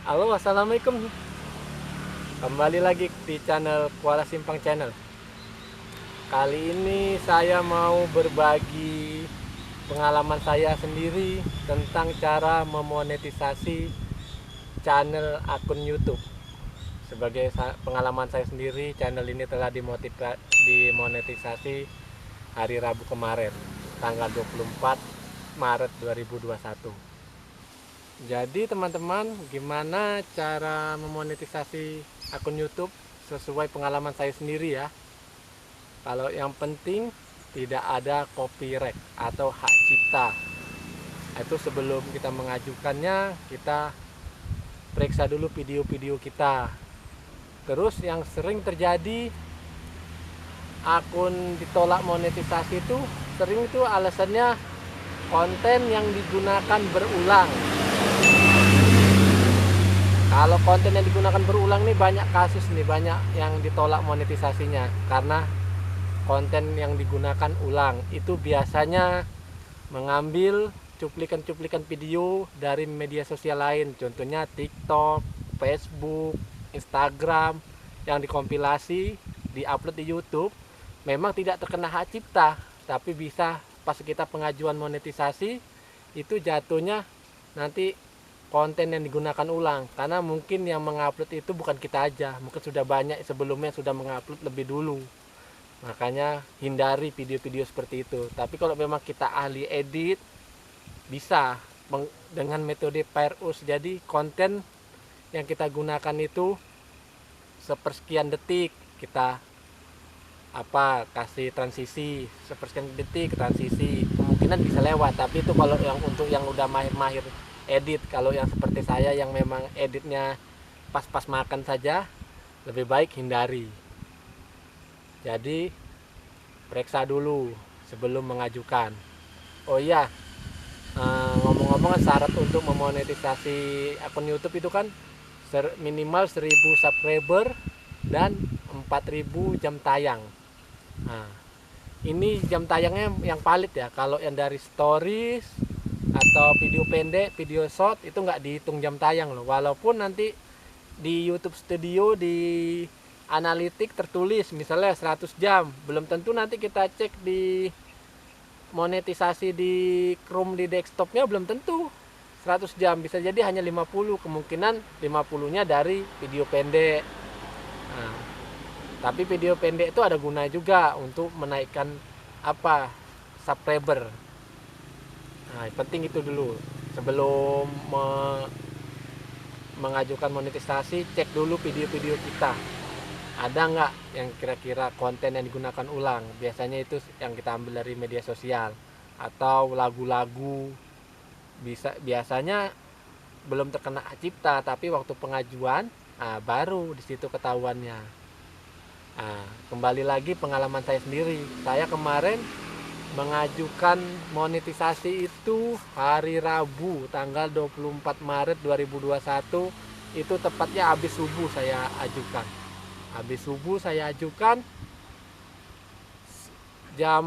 Halo, assalamualaikum. Kembali lagi di channel Kuala Simpang Channel. Kali ini saya mau berbagi pengalaman saya sendiri tentang cara memonetisasi channel akun YouTube. Sebagai pengalaman saya sendiri, channel ini telah dimonetisasi hari Rabu kemarin, tanggal 24 Maret 2021. Jadi teman-teman, gimana cara memonetisasi akun YouTube sesuai pengalaman saya sendiri ya. Kalau yang penting tidak ada copyright atau hak cipta. Itu sebelum kita mengajukannya, kita periksa dulu video-video kita. Terus yang sering terjadi akun ditolak monetisasi itu sering itu alasannya konten yang digunakan berulang. Kalau konten yang digunakan berulang nih banyak kasus nih, banyak yang ditolak monetisasinya karena konten yang digunakan ulang. Itu biasanya mengambil cuplikan-cuplikan video dari media sosial lain, contohnya TikTok, Facebook, Instagram, yang dikompilasi, diupload di YouTube. Memang tidak terkena hak cipta, tapi bisa pas kita pengajuan monetisasi itu jatuhnya nanti konten yang digunakan ulang, karena mungkin yang mengupload itu bukan kita aja, mungkin sudah banyak sebelumnya sudah mengupload lebih dulu. Makanya hindari video-video seperti itu. Tapi kalau memang kita ahli edit, bisa dengan metode pair us. Jadi konten yang kita gunakan itu sepersekian detik kita kasih transisi, sepersekian detik transisi, kemungkinan bisa lewat. Tapi itu kalau yang untuk yang udah mahir-mahir edit. Kalau yang seperti saya yang memang editnya pas-pas makan saja, lebih baik hindari. Jadi periksa dulu sebelum mengajukan. Oh iya, ngomong-ngomong, syarat untuk memonetisasi akun YouTube itu kan minimal 1000 subscriber dan 4000 jam tayang. Nah, ini jam tayangnya yang valid ya. Kalau yang dari stories atau video pendek, video short itu nggak dihitung jam tayang loh. Walaupun nanti di YouTube Studio di analitik tertulis misalnya 100 jam, belum tentu nanti kita cek di monetisasi di Chrome di desktopnya belum tentu 100 jam, bisa jadi hanya 50, kemungkinan 50-nya dari video pendek. Nah, tapi video pendek itu ada guna juga untuk menaikkan subscriber. Nah, penting itu dulu sebelum mengajukan monetisasi. Cek dulu video-video kita ada nggak yang kira-kira konten yang digunakan ulang. Biasanya itu yang kita ambil dari media sosial atau lagu-lagu. Biasanya belum terkena hak cipta, tapi waktu pengajuan baru di situ ketahuannya. Kembali lagi pengalaman saya sendiri, saya kemarin mengajukan monetisasi itu hari Rabu tanggal 24 Maret 2021. Itu tepatnya habis subuh saya ajukan jam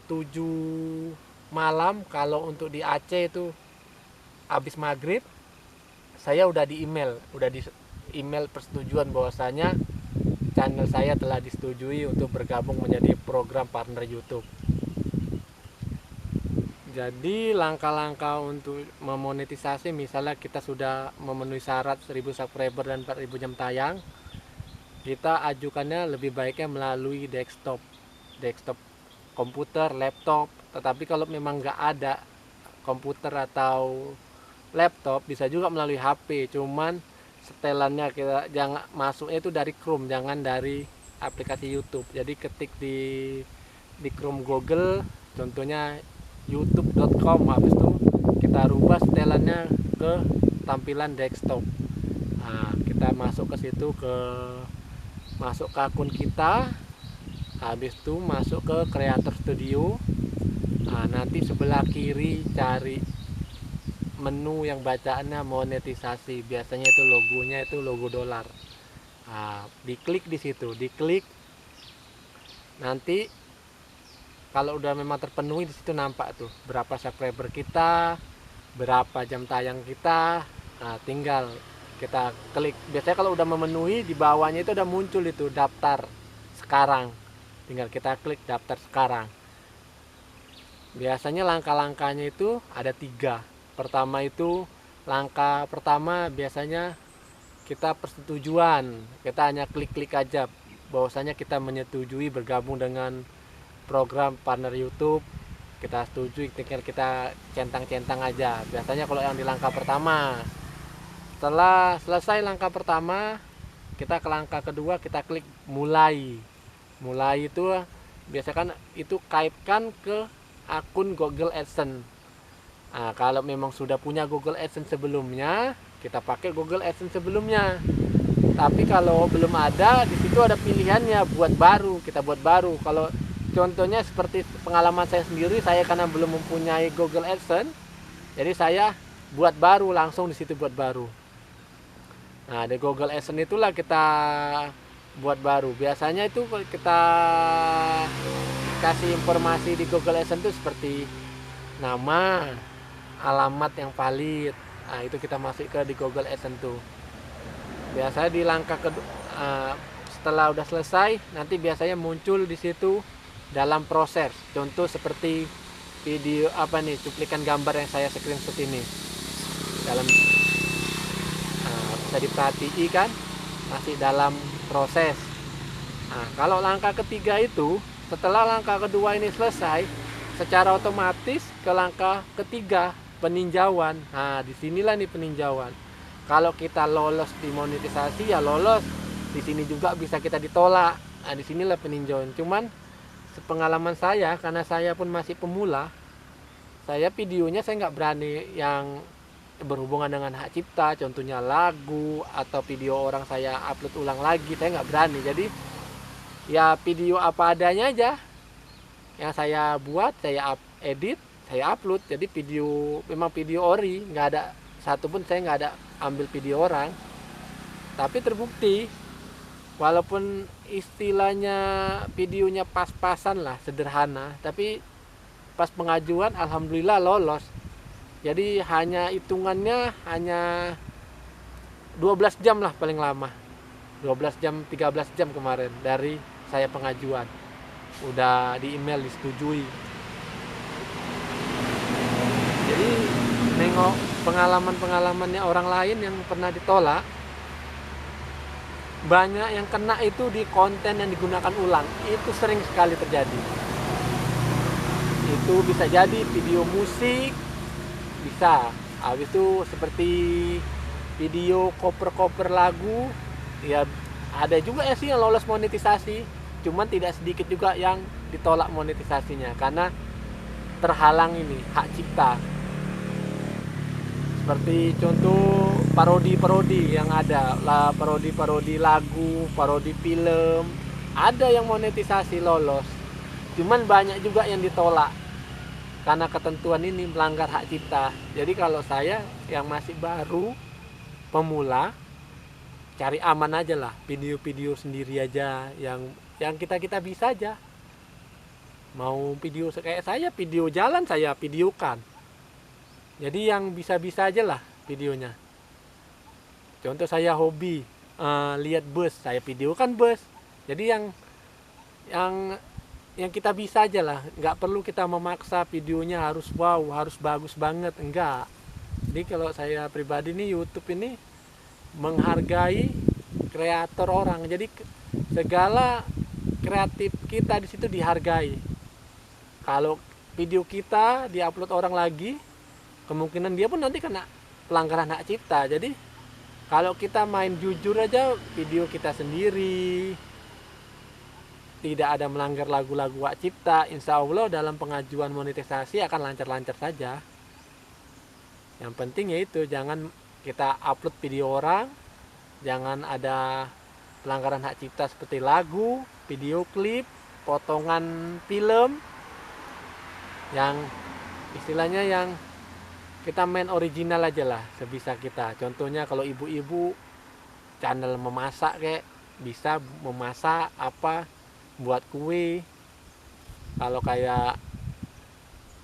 7 malam. Kalau untuk di Aceh itu habis maghrib saya udah di email persetujuan bahwasanya channel saya telah disetujui untuk bergabung menjadi program partner YouTube. Jadi langkah-langkah untuk memonetisasi, misalnya kita sudah memenuhi syarat 1000 subscriber dan 4000 jam tayang, kita ajukannya lebih baiknya melalui desktop komputer, laptop. Tetapi kalau memang nggak ada komputer atau laptop, bisa juga melalui HP. Cuman setelannya kita jangan masuknya itu dari Chrome, jangan dari aplikasi YouTube. Jadi ketik di Chrome Google, contohnya youtube.com, habis itu kita rubah setelannya ke tampilan desktop. Nah, kita masuk ke situ, masuk ke akun kita, habis itu masuk ke Creator Studio. Nah, nanti sebelah kiri cari menu yang bacaannya monetisasi, biasanya itu logonya itu logo dolar. Nah, diklik di situ, nanti kalau udah memang terpenuhi di situ nampak tuh berapa subscriber kita, berapa jam tayang kita. Nah, tinggal Kita klik, biasanya kalau udah memenuhi di bawahnya itu udah muncul itu daftar sekarang, tinggal kita klik daftar sekarang. Biasanya langkah-langkahnya itu ada 3. Pertama itu, langkah pertama biasanya kita persetujuan, kita hanya klik-klik aja bahwasanya kita menyetujui bergabung dengan program partner YouTube. Kita setuju, tinggal kita centang-centang aja. Biasanya kalau yang di langkah pertama, setelah selesai langkah pertama, kita ke langkah kedua, kita klik mulai. Mulai itu biasanya kan itu kaitkan ke akun Google AdSense. Nah, kalau memang sudah punya Google AdSense sebelumnya, kita pakai Google AdSense sebelumnya. Tapi kalau belum ada, di situ ada pilihannya buat baru, kita buat baru. Kalau contohnya seperti pengalaman saya sendiri, saya karena belum mempunyai Google AdSense, jadi saya buat baru, langsung di situ buat baru. Nah, di Google AdSense itulah kita buat baru. Biasanya itu kita kasih informasi di Google AdSense itu seperti nama, alamat yang valid. Nah, itu kita masuk ke di Google AdSense tuh. Biasanya di langkah kedua, setelah udah selesai, nanti biasanya muncul di situ dalam proses. Contoh seperti video apa nih, cuplikan gambar yang saya screenshot ini. Dalam bisa diperhatiin kan, masih dalam proses. Nah, kalau langkah ketiga itu, setelah langkah kedua ini selesai, secara otomatis ke langkah ketiga, peninjauan. Nah, disinilah nih peninjauan. Kalau kita lolos di monetisasi, ya lolos. Di sini juga bisa kita ditolak. Nah, disinilah peninjauan. Cuman sepengalaman saya, karena saya pun masih pemula, saya videonya saya nggak berani yang berhubungan dengan hak cipta, contohnya lagu atau video orang saya upload ulang lagi, saya nggak berani. Jadi ya video apa adanya aja yang saya buat, saya edit, saya upload. Jadi video memang video ori, nggak ada satupun saya nggak ada ambil video orang. Tapi terbukti, walaupun istilahnya videonya pas-pasan lah, sederhana, tapi pas pengajuan alhamdulillah lolos. Jadi hanya hitungannya hanya 12 jam lah paling lama. 12 jam, 13 jam kemarin dari saya pengajuan. Udah di email disetujui. Jadi nengok pengalaman-pengalamannya orang lain yang pernah ditolak, banyak yang kena itu di konten yang digunakan ulang. Itu sering sekali terjadi. Itu bisa jadi video musik, bisa. Habis itu seperti video cover-cover lagu, ya ada juga ya sih yang lolos monetisasi, cuman tidak sedikit juga yang ditolak monetisasinya karena terhalang ini hak cipta. Seperti contoh parodi-parodi yang ada lah, parodi-parodi lagu, parodi film, ada yang monetisasi lolos, cuman banyak juga yang ditolak karena ketentuan ini melanggar hak cipta. Jadi kalau saya yang masih baru, pemula, cari aman aja lah, video-video sendiri aja yang kita bisa aja. Mau video kayak saya, video jalan saya videokan. Jadi yang bisa-bisa aja lah videonya. Contoh saya hobi lihat bus, saya videokan bus. Jadi yang kita bisa aja lah, nggak perlu kita memaksa videonya harus wow, harus bagus banget, enggak. Jadi kalau saya pribadi nih, YouTube ini menghargai kreator orang, jadi segala kreatif kita di situ dihargai. Kalau video kita diupload orang lagi, kemungkinan dia pun nanti kena pelanggaran hak cipta. Jadi kalau kita main jujur aja video kita sendiri, tidak ada melanggar lagu-lagu hak cipta, insya Allah dalam pengajuan monetisasi akan lancar-lancar saja. Yang penting yaitu jangan kita upload video orang, jangan ada pelanggaran hak cipta seperti lagu, video klip, potongan film, yang istilahnya yang kita main original aja lah sebisa kita. Contohnya kalau ibu-ibu channel memasak kayak bisa memasak apa, buat kue. Kalau kayak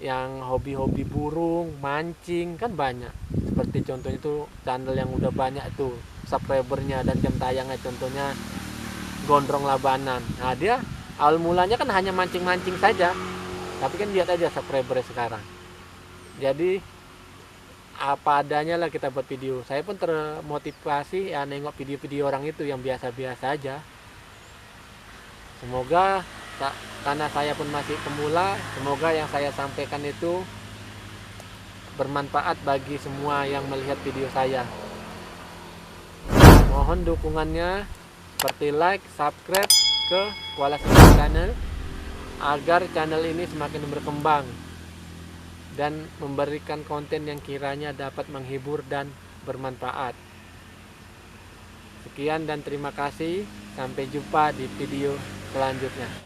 yang hobi-hobi burung, mancing, kan banyak. Seperti contohnya itu channel yang udah banyak tuh subscribernya dan jam tayangnya, contohnya Gondrong Labanan. Nah dia awal mulanya kan hanya mancing-mancing saja, tapi kan lihat aja subscribernya sekarang. Jadi apa adanya lah kita buat video. Saya pun termotivasi ya nengok video-video orang itu yang biasa-biasa aja. Semoga karena saya pun masih pemula, semoga yang saya sampaikan itu bermanfaat bagi semua yang melihat video saya. Mohon dukungannya seperti like, subscribe ke Kuala Sembilan Channel agar channel ini semakin berkembang dan memberikan konten yang kiranya dapat menghibur dan bermanfaat. Sekian dan terima kasih. Sampai jumpa di video selanjutnya.